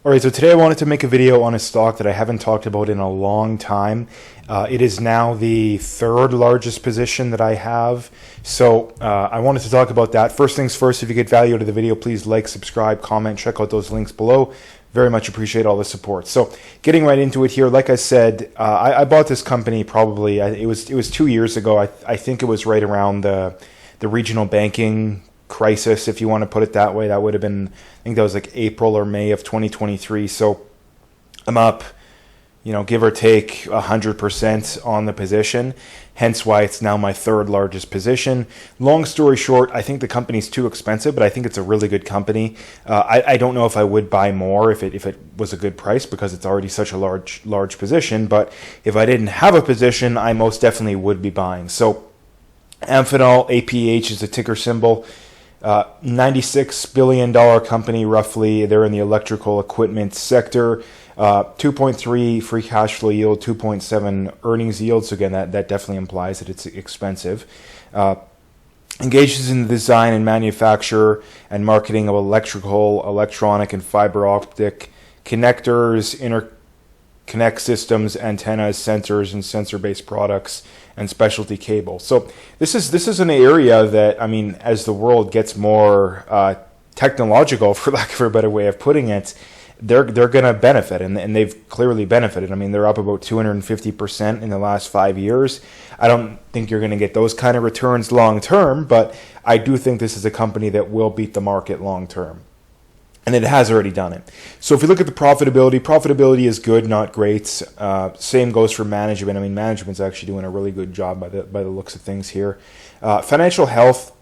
All right, so today I wanted to make a video on a stock that I haven't talked about in a long time. It is now the third largest position that I have. So I wanted to talk about that. First things first, if you get value out of the video, please like, subscribe, comment, check out those links below. Very much appreciate all the support. So getting right into it here, like I said, I bought this company probably, it was 2 years ago. I think it was right around the regional banking crisis, if you want to put it that way. That would have been, I think that was like April or May of 2023. So I'm up, give or take 100% on the position, hence why it's now my third largest position. Long story short, I think the company's too expensive, but I think it's a really good company. I don't know if I would buy more if it was a good price, because it's already such a large position. But if I didn't have a position, I most definitely would be buying. So Amphenol, APH is the ticker symbol. $96 billion company roughly. They're in the electrical equipment sector. 2.3 free cash flow yield, 2.7 earnings yield. So again, that definitely implies that it's expensive. Engages in the design and manufacture and marketing of electrical, electronic, and fiber optic connectors, interconnect systems, antennas, sensors, and sensor-based products, and specialty cable. So this is an area that, as the world gets more technological, for lack of a better way of putting it, they're going to benefit, and they've clearly benefited. They're up about 250% in the last 5 years. I don't think you're going to get those kind of returns long term, but I do think this is a company that will beat the market long term. And it has already done it. So if you look at the profitability is good, not great. Same goes for management. Management's actually doing a really good job by the looks of things here. Financial health,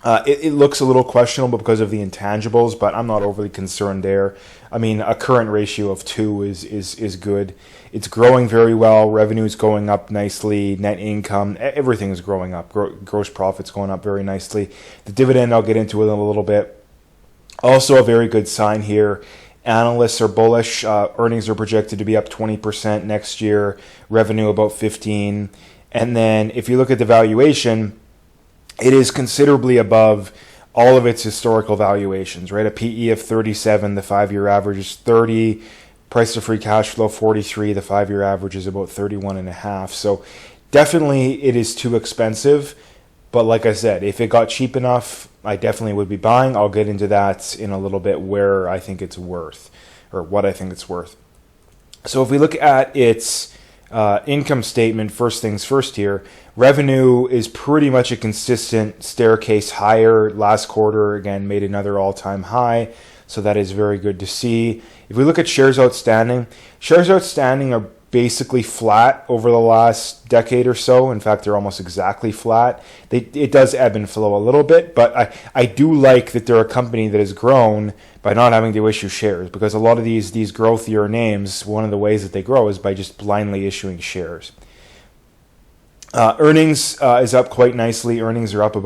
it looks a little questionable because of the intangibles, but I'm not overly concerned there. A current ratio of 2 is good. It's growing very well. Revenue's going up nicely. Net income, everything is growing up. Gross profit's going up very nicely. The dividend, I'll get into it in a little bit. Also a very good sign here. Analysts are bullish. Earnings are projected to be up 20% next year. Revenue about 15%. And then if you look at the valuation, it is considerably above all of its historical valuations, right? A PE of 37, the 5-year average is 30. Price to free cash flow 43, the 5-year average is about 31.5. So definitely it is too expensive. But like I said, if it got cheap enough, I definitely would be buying. I'll get into that in a little bit, where I think it's worth, or what I think it's worth. So if we look at its income statement, first things first here, revenue is pretty much a consistent staircase higher. Last quarter, again, made another all-time high. So that is very good to see. If we look at shares outstanding are basically flat over the last decade or so. In fact, they're almost exactly flat. It does ebb and flow a little bit, but I do like that they're a company that has grown by not having to issue shares, because a lot of these growthier names, one of the ways that they grow is by just blindly issuing shares. Earnings is up quite nicely. Earnings are up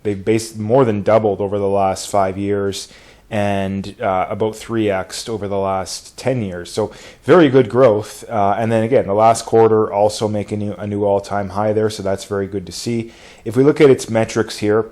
they've more than doubled over the last 5 years, and about 3x over the last 10 years. So very good growth. And then again, the last quarter also making a new all-time high there. So that's very good to see. If we look at its metrics here,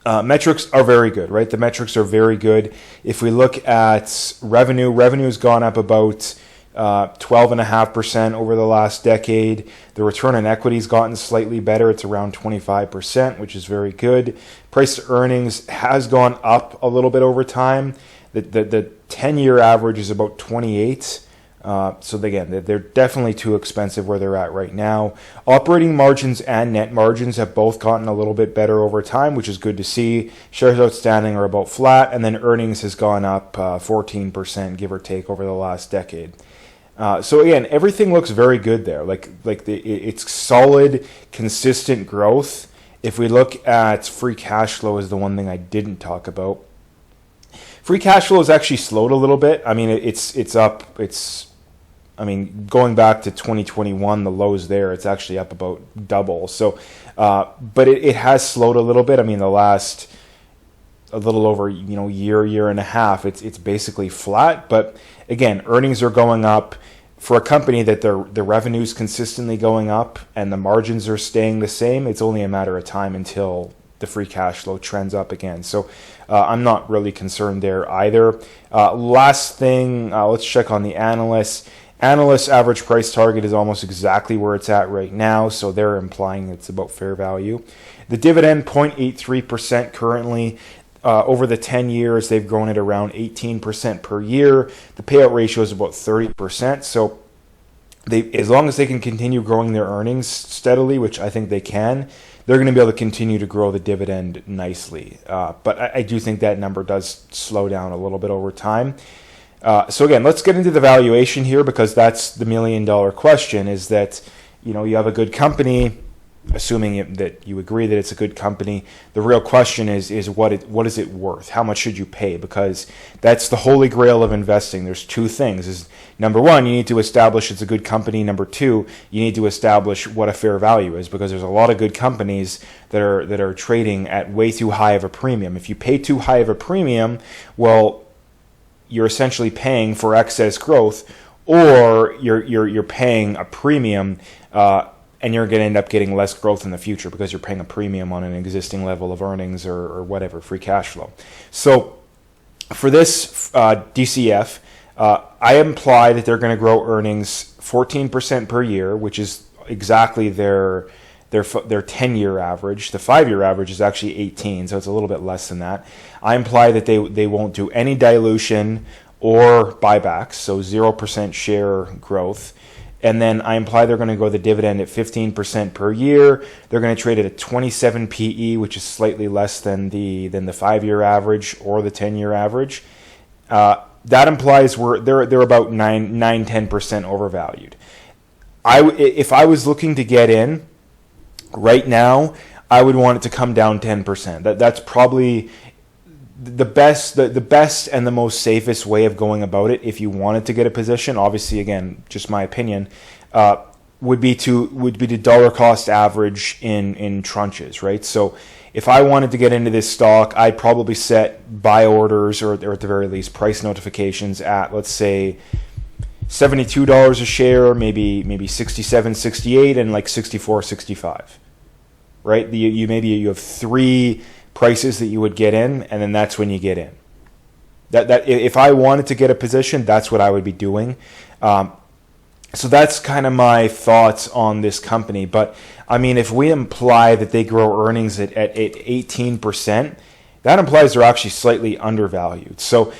metrics are very good, right? The metrics are very good. If we look at revenue's gone up about 12.5% over the last decade. The return on equity's gotten slightly better. It's around 25%, which is very good. Price to earnings has gone up a little bit over time. The 10-year average is about 28. So again, they're definitely too expensive where they're at right now. Operating margins and net margins have both gotten a little bit better over time, which is good to see. Shares outstanding are about flat, and then earnings has gone up 14%, give or take, over the last decade. So again, everything looks very good there. It's solid, consistent growth. If we look at free cash flow, is the one thing I didn't talk about. Free cash flow has actually slowed a little bit. It's up. Going back to 2021, the lows there, it's actually up about double. So, but it has slowed a little bit. The last a little over year and a half, it's basically flat. But again, earnings are going up. For a company that the revenue's consistently going up and the margins are staying the same, it's only a matter of time until the free cash flow trends up again. So I'm not really concerned there either. Last thing, let's check on the analysts. Analysts' average price target is almost exactly where it's at right now, so they're implying it's about fair value. The dividend, 0.83% currently. Over the 10 years, they've grown at around 18% per year. The payout ratio is about 30%. So as long as they can continue growing their earnings steadily, which I think they can, they're going to be able to continue to grow the dividend nicely. But I do think that number does slow down a little bit over time. So again, let's get into the valuation here, because that's the million-dollar question, is that, you have a good company. Assuming that you agree that it's a good company, the real question is what is it worth? How much should you pay? Because that's the holy grail of investing. There's two things. Is number one, you need to establish it's a good company. Number two, you need to establish what a fair value is, because there's a lot of good companies that are trading at way too high of a premium. If you pay too high of a premium, well, you're essentially paying for excess growth, or you're paying a premium. And you're going to end up getting less growth in the future because you're paying a premium on an existing level of earnings or whatever, free cash flow. So for this DCF, I imply that they're going to grow earnings 14% per year, which is exactly their 10-year average. The 5-year average is actually 18, so it's a little bit less than that. I imply that they won't do any dilution or buybacks, so 0% share growth. And then I imply they're going to grow the dividend at 15% per year. They're going to trade at a 27 PE, which is slightly less than the 5-year average or the 10-year average. That implies they're about 10% overvalued. If I was looking to get in right now, I would want it to come down 10%. That's probably the best and the most safest way of going about it if you wanted to get a position. Obviously, again, just my opinion, would be to dollar cost average in tranches, right? So if I wanted to get into this stock, I'd probably set buy orders, or at the very least price notifications at, let's say, $72 a share, maybe 67, 68, and like 64, 65, right? You have three prices that you would get in, and then that's when you get in. That if I wanted to get a position, that's what I would be doing. So that's kind of my thoughts on this company. But I mean, if we imply that they grow earnings at 18%, that implies they're actually slightly undervalued. So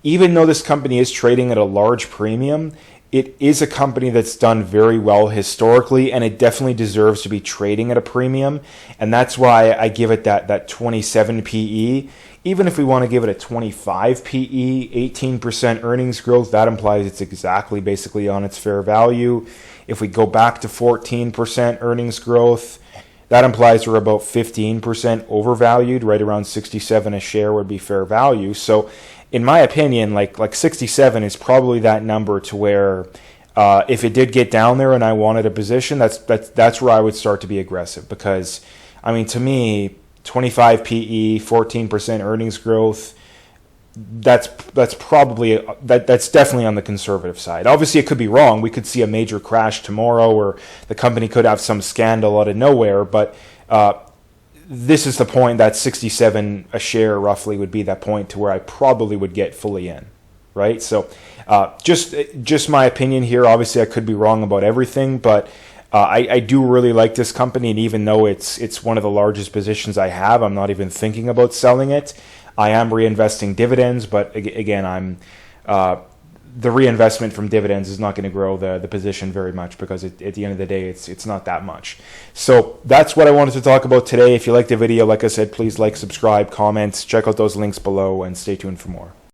even though this company is trading at a large premium, it is a company that's done very well historically, and it definitely deserves to be trading at a premium. And that's why I give it that 27 PE. Even if we want to give it a 25 PE, 18% earnings growth, that implies it's exactly basically on its fair value. If we go back to 14% earnings growth, that implies we're about 15% overvalued, right around 67 a share would be fair value. So in my opinion, like 67 is probably that number to where if it did get down there and I wanted a position, that's where I would start to be aggressive. Because, I mean, to me, 25 PE, 14% earnings growth, that's definitely on the conservative side. Obviously, it could be wrong. We could see a major crash tomorrow, or the company could have some scandal out of nowhere. But this is the point that 67 a share roughly would be that point to where I probably would get fully in, right? So just my opinion here. Obviously, I could be wrong about everything, but I do really like this company, and even though it's one of the largest positions I have, I'm not even thinking about selling it. I am reinvesting dividends, but again, the reinvestment from dividends is not going to grow the position very much, because at the end of the day, it's not that much. So that's what I wanted to talk about today. If you liked the video, like I said, please like, subscribe, comments, check out those links below, and stay tuned for more.